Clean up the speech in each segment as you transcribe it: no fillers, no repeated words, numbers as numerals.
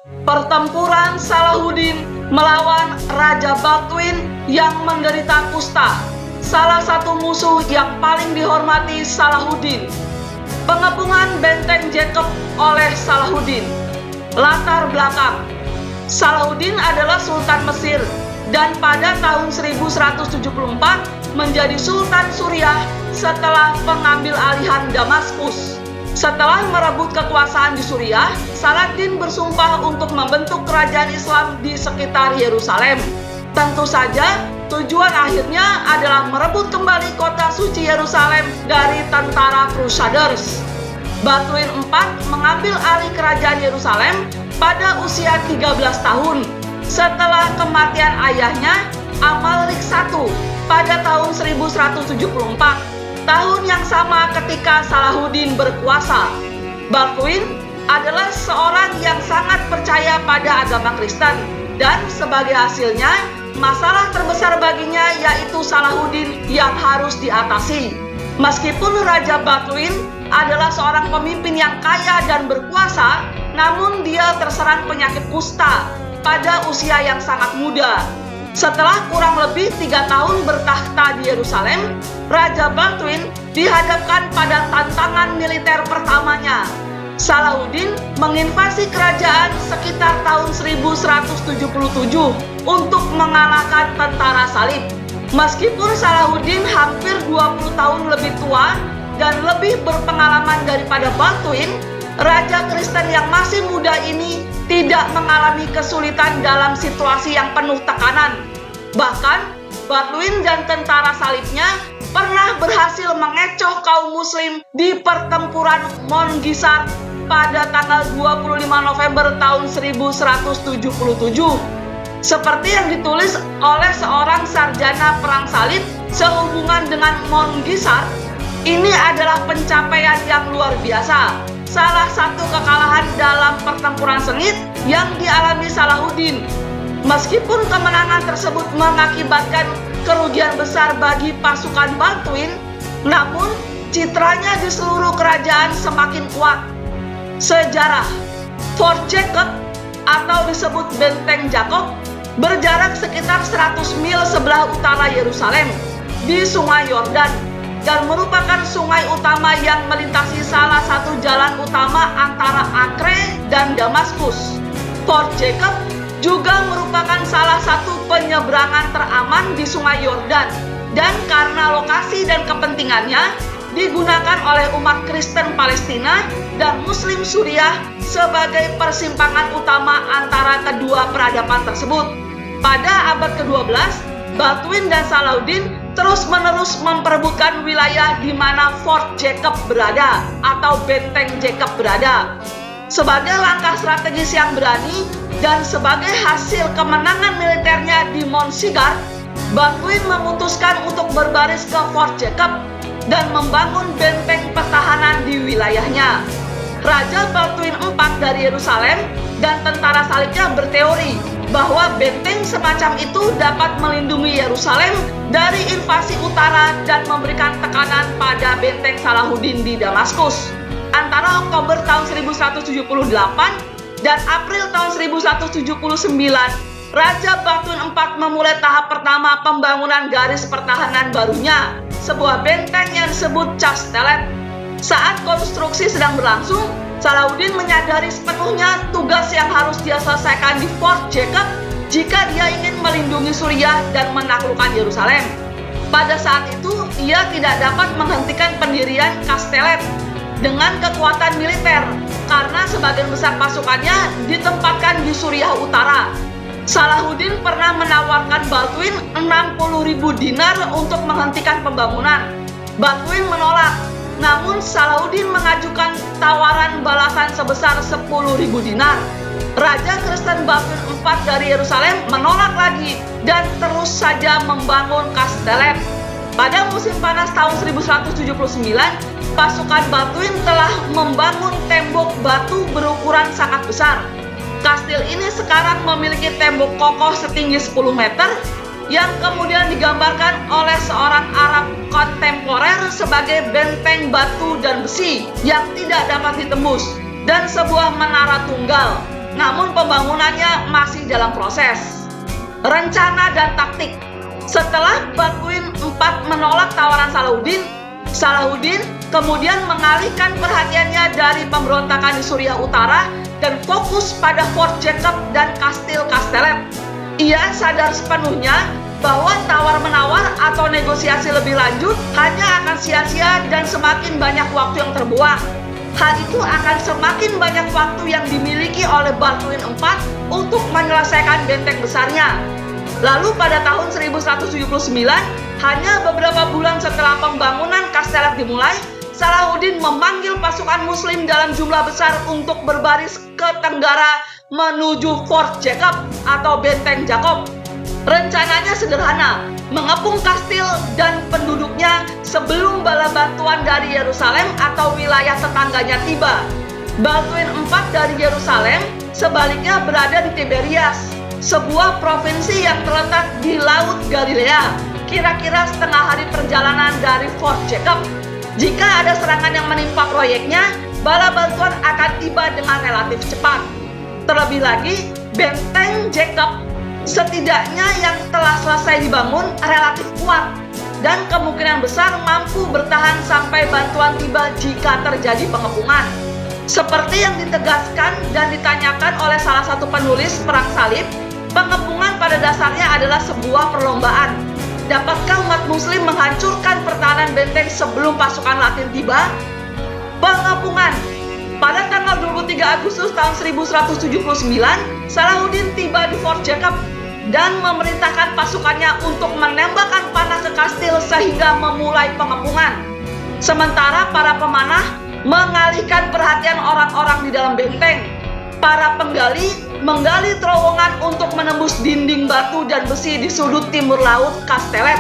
Pertempuran Salahuddin melawan Raja Baldwin yang menderita kusta, salah satu musuh yang paling dihormati Salahuddin. Pengepungan benteng Jacob oleh Salahuddin. Latar belakang: Salahuddin adalah Sultan Mesir dan pada tahun 1174 menjadi Sultan Suriah setelah pengambil alihan Damaskus. Setelah merebut kekuasaan di Suriah, Saladin bersumpah untuk membentuk kerajaan Islam di sekitar Yerusalem. Tentu saja, tujuan akhirnya adalah merebut kembali kota suci Yerusalem dari tentara Crusaders. Baldwin IV mengambil alih kerajaan Yerusalem pada usia 13 tahun setelah kematian ayahnya Amalrik I pada tahun 1174. Tahun yang sama ketika Salahuddin berkuasa. Baldwin adalah seorang yang sangat percaya pada agama Kristen dan sebagai hasilnya, masalah terbesar baginya yaitu Salahuddin yang harus diatasi. Meskipun Raja Baldwin adalah seorang pemimpin yang kaya dan berkuasa, namun dia terserang penyakit kusta pada usia yang sangat muda. Setelah kurang lebih 3 tahun bertakhta di Yerusalem, Raja Baldwin dihadapkan pada tantangan militer pertamanya. Salahuddin menginvasi kerajaan sekitar tahun 1177 untuk mengalahkan tentara salib. Meskipun Salahuddin hampir 20 tahun lebih tua dan lebih berpengalaman daripada Baldwin, Raja Kristen yang masih muda ini tidak mengalami kesulitan dalam situasi yang penuh tekanan. Bahkan, Baldwin dan tentara salibnya pernah berhasil mengecoh kaum muslim di pertempuran Mongisar pada tanggal 25 November tahun 1177. Seperti yang ditulis oleh seorang sarjana perang salib sehubungan dengan Mongisar, ini adalah pencapaian yang luar biasa. Salah satu kekalahan dalam pertempuran sengit yang dialami Salahuddin. Meskipun kemenangan tersebut mengakibatkan kerugian besar bagi pasukan Baldwin, namun citranya di seluruh kerajaan semakin kuat. Sejarah: Fort Jacob atau disebut Benteng Jacob berjarak sekitar 100 mil sebelah utara Yerusalem di Sungai Yordan dan merupakan sungai utama yang melintasi salah satu jalan utama antara Acre dan Damaskus. Fort Jacob juga merupakan salah satu penyeberangan teraman di Sungai Yordan dan karena lokasi dan kepentingannya digunakan oleh umat Kristen Palestina dan Muslim Suriah sebagai persimpangan utama antara kedua peradaban tersebut. Pada abad ke-12, Baldwin dan Salahuddin terus-menerus memperebutkan wilayah di mana Fort Jacob berada atau Benteng Jacob berada. Sebagai langkah strategis yang berani dan sebagai hasil kemenangan militernya di Mount Sigard, Baldwin memutuskan untuk berbaris ke Fort Jacob dan membangun benteng pertahanan di wilayahnya. Raja Baldwin IV dari Yerusalem dan tentara salibnya berteori bahwa benteng semacam itu dapat melindungi Yerusalem dari invasi utara dan memberikan tekanan pada benteng Salahuddin di Damaskus. Antara Oktober tahun 1178 dan April tahun 1179, Raja Baldwin IV memulai tahap pertama pembangunan garis pertahanan barunya, sebuah benteng yang disebut Castelet. Saat konstruksi sedang berlangsung, Salahuddin menyadari sepenuhnya tugas yang harus dia selesaikan di Fort Jacob jika dia ingin melindungi Suriah dan menaklukkan Yerusalem. Pada saat itu, ia tidak dapat menghentikan pendirian Castelet dengan kekuatan militer karena sebagian besar pasukannya ditempatkan di Suriah Utara. Salahuddin pernah menawarkan Baldwin 60.000 dinar untuk menghentikan pembangunan. Baldwin menolak, namun Salahuddin mengajukan tawaran balasan sebesar 10.000 dinar. Raja Kristen Baldwin IV dari Yerusalem menolak lagi dan terus saja membangun Castelet. Pada musim panas tahun 1179, pasukan Baldwin telah membangun tembok batu berukuran sangat besar. Kastil ini sekarang memiliki tembok kokoh setinggi 10 meter yang kemudian digambarkan oleh seorang Arab kontemporer sebagai benteng batu dan besi yang tidak dapat ditembus dan sebuah menara tunggal. namun pembangunannya masih dalam proses. Rencana dan taktik. Setelah Batuin IV menolak tawaran Salahuddin kemudian mengalihkan perhatiannya dari pemberontakan di Suriah Utara dan fokus pada Fort Jacob dan Kastil Kastelet. Ia sadar sepenuhnya bahwa tawar-menawar atau negosiasi lebih lanjut hanya akan sia-sia dan semakin banyak waktu yang terbuang. Hal itu akan semakin banyak waktu yang dimiliki oleh Batuin IV untuk menyelesaikan benteng besarnya. Lalu pada tahun 1179, hanya beberapa bulan setelah pembangunan Kastelet dimulai, Salahuddin memanggil pasukan Muslim dalam jumlah besar untuk berbaris ke tenggara menuju Fort Jacob atau Benteng Jacob. Rencananya sederhana, mengepung kastil dan penduduknya sebelum bala bantuan dari Yerusalem atau wilayah tetangganya tiba. Batuin IV dari Yerusalem sebaliknya berada di Tiberias, sebuah provinsi yang terletak di Laut Galilea, kira-kira setengah hari perjalanan dari Fort Jacob. Jika ada serangan yang menimpa proyeknya, bala bantuan akan tiba dengan relatif cepat. Terlebih lagi, Benteng Jacob setidaknya yang telah selesai dibangun relatif kuat dan kemungkinan besar mampu bertahan sampai bantuan tiba jika terjadi pengepungan. Seperti yang ditegaskan dan ditanyakan oleh salah satu penulis Perang Salib, pengepungan pada dasarnya adalah sebuah perlombaan. Dapatkah umat Muslim menghancurkan pertahanan benteng sebelum pasukan Latin tiba? Pengepungan. Pada tanggal 23 Agustus tahun 1179, Salahuddin tiba di Fort Jacob dan memerintahkan pasukannya untuk menembakkan panah ke kastil sehingga memulai pengepungan. Sementara para pemanah mengalihkan perhatian orang-orang di dalam benteng. Para penggali menggali terowongan untuk menembus dinding batu dan besi di sudut timur laut Kastelet.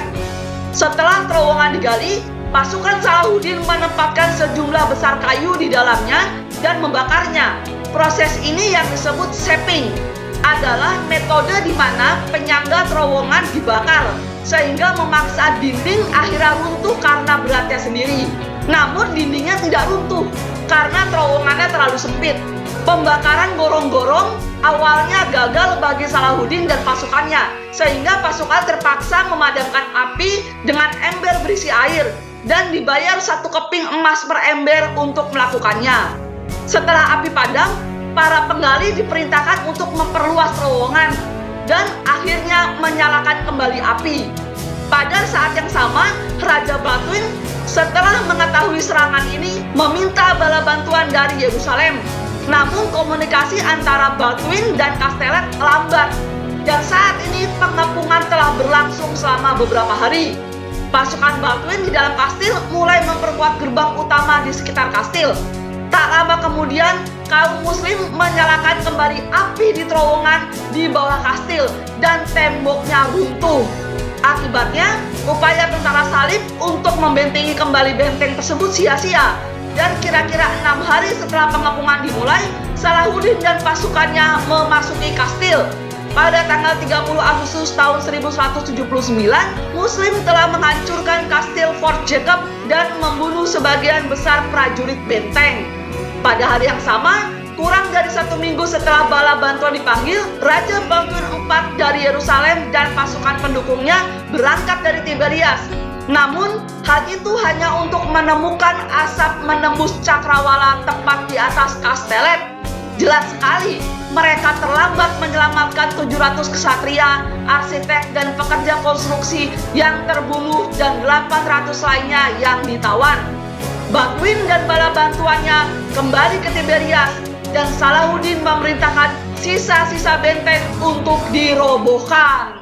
Setelah terowongan digali, pasukan Salahuddin menempatkan sejumlah besar kayu di dalamnya dan membakarnya. Proses ini yang disebut shaping adalah metode di mana penyangga terowongan dibakar sehingga memaksa dinding akhirnya runtuh karena beratnya sendiri. Namun dindingnya tidak runtuh karena terowongannya terlalu sempit. Pembakaran gorong-gorong awalnya gagal bagi Salahuddin dan pasukannya, sehingga pasukan terpaksa memadamkan api dengan ember berisi air dan dibayar 1 keping emas per ember untuk melakukannya. Setelah api padam, para penggali diperintahkan untuk memperluas terowongan dan akhirnya menyalakan kembali api. Pada saat yang sama, Raja Batuin setelah mengetahui serangan ini meminta bala bantuan dari Yerusalem. Namun komunikasi antara Batuin dan Kastelet lambat dan saat ini pengepungan telah berlangsung selama beberapa hari. Pasukan Batuin di dalam kastil mulai memperkuat gerbang utama di sekitar kastil. Tak lama kemudian, kaum Muslim menyalakan kembali api di terowongan di bawah kastil dan temboknya runtuh. Akibatnya, upaya tentara salib untuk membentengi kembali benteng tersebut sia-sia. Dan kira-kira 6 hari setelah pengepungan dimulai, Salahuddin dan pasukannya memasuki kastil. Pada tanggal 30 Agustus tahun 1179, Muslim telah menghancurkan kastil Fort Jacob dan membunuh sebagian besar prajurit benteng. Pada hari yang sama, kurang dari 1 minggu setelah bala bantuan dipanggil, Raja Batuin IV dari Yerusalem dan pasukan pendukungnya berangkat dari Tiberias. Namun, hal itu hanya untuk menemukan asap menembus cakrawala tepat di atas Kastelet. Jelas sekali, mereka terlambat menyelamatkan 700 ksatria, arsitek, dan pekerja konstruksi yang terbunuh dan 800 lainnya yang ditawan. Batuin dan bala bantuannya kembali ke Tiberias dan Salahuddin memerintahkan sisa-sisa benteng untuk dirobohkan.